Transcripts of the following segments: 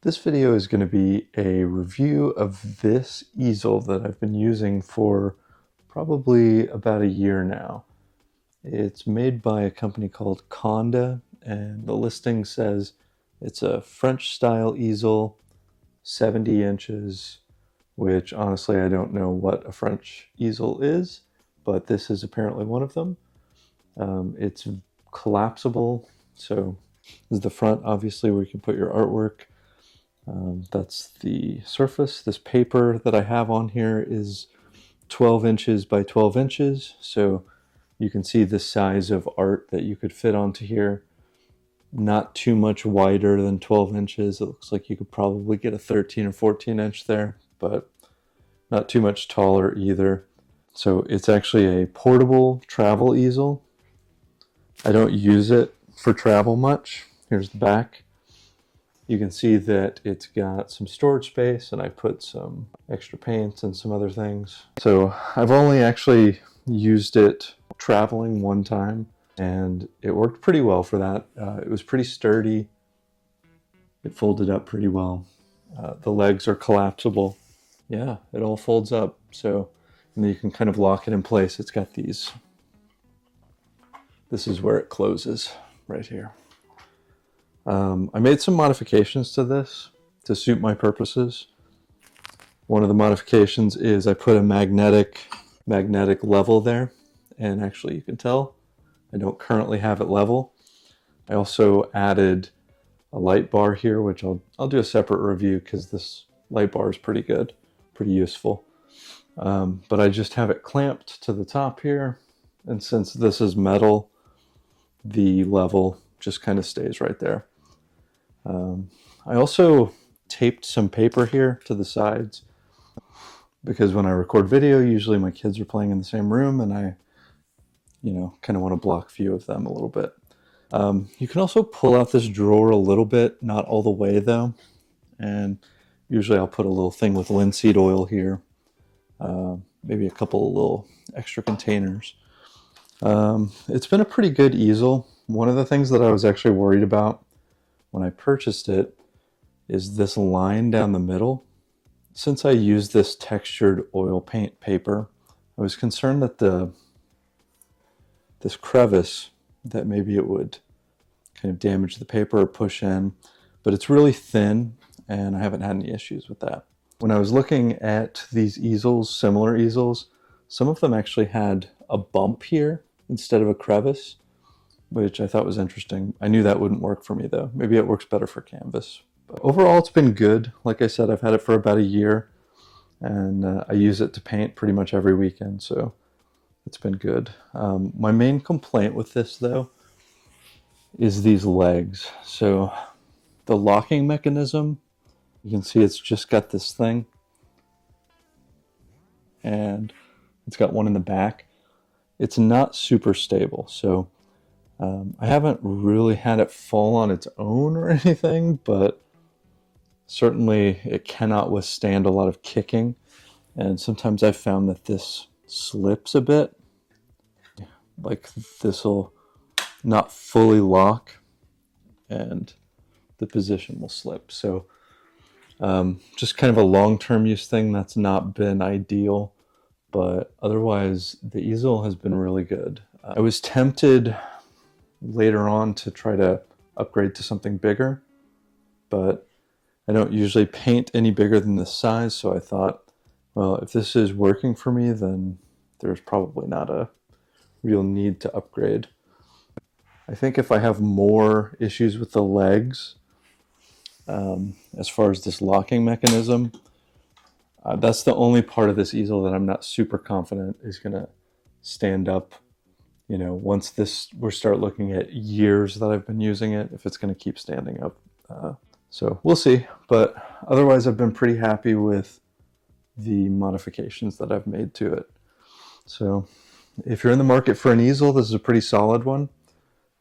This video is going to be a review of this easel that I've been using for probably about a year now. It's made by a company called Conda, and the listing says it's a French style easel, 70 inches, which honestly I don't know what a French easel is, but this is apparently one of them. It's collapsible, so this is the front, obviously, where you can put your artwork. That's the surface. This paper that I have on here is 12 inches by 12 inches, so you can see the size of art that you could fit onto here. Not too much wider than 12 inches. It looks like you could probably get a 13 or 14 inch there, but not too much taller either. So it's actually a portable travel easel. I don't use it for travel much. Here's the back. You can see that it's got some storage space, and I put some extra paints and some other things. So I've only actually used it traveling one time, and it worked pretty well for that. It was pretty sturdy. It folded up pretty well. The legs are collapsible. Yeah, it all folds up. So, and then you can kind of lock it in place. It's got these. This is where it closes, right here. I made some modifications to this to suit my purposes. One of the modifications is I put a magnetic level there, and actually you can tell I don't currently have it level. I also added a light bar here, which I'll do a separate review because this light bar is pretty good, pretty useful. But I just have it clamped to the top here, and since this is metal, the level just kind of stays right there. I also taped some paper here to the sides because when I record video, usually my kids are playing in the same room, and I, kind of want to block view of them a little bit. You can also pull out this drawer a little bit, not all the way though, and usually I'll put a little thing with linseed oil here, maybe a couple of little extra containers. It's been a pretty good easel. One of the things that I was actually worried about when I purchased it is this line down the middle. Since I used this textured oil paint paper, I was concerned that this crevice, that maybe it would kind of damage the paper or push in, but it's really thin and I haven't had any issues with that. When I was looking at these easels, similar easels, some of them actually had a bump here instead of a crevice, which I thought was interesting. I knew that wouldn't work for me though. Maybe it works better for canvas. But overall, it's been good. Like I said, I've had it for about a year, and I use it to paint pretty much every weekend, so it's been good. My main complaint with this though is these legs. So the locking mechanism, you can see it's just got this thing, and it's got one in the back. It's not super stable, so I haven't really had it fall on its own or anything, but certainly it cannot withstand a lot of kicking, and sometimes I've found that this slips a bit, like this will not fully lock and the position will slip. So just kind of a long-term use thing that's not been ideal, but otherwise the easel has been really good. I was tempted later on to try to upgrade to something bigger, but I don't usually paint any bigger than this size, so I thought, well, if this is working for me, then there's probably not a real need to upgrade. I think if I have more issues with the legs, as far as this locking mechanism, that's the only part of this easel that I'm not super confident is going to stand up. Once we start looking at years that I've been using it, if it's going to keep standing up. So we'll see, but otherwise I've been pretty happy with the modifications that I've made to it. So if you're in the market for an easel, this is a pretty solid one.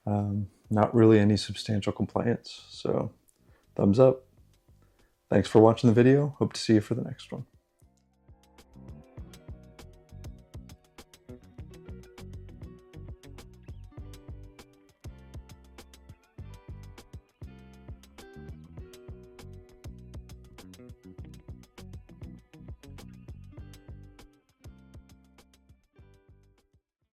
Not really any substantial complaints, so thumbs up. Thanks for watching the video. Hope to see you for the next one.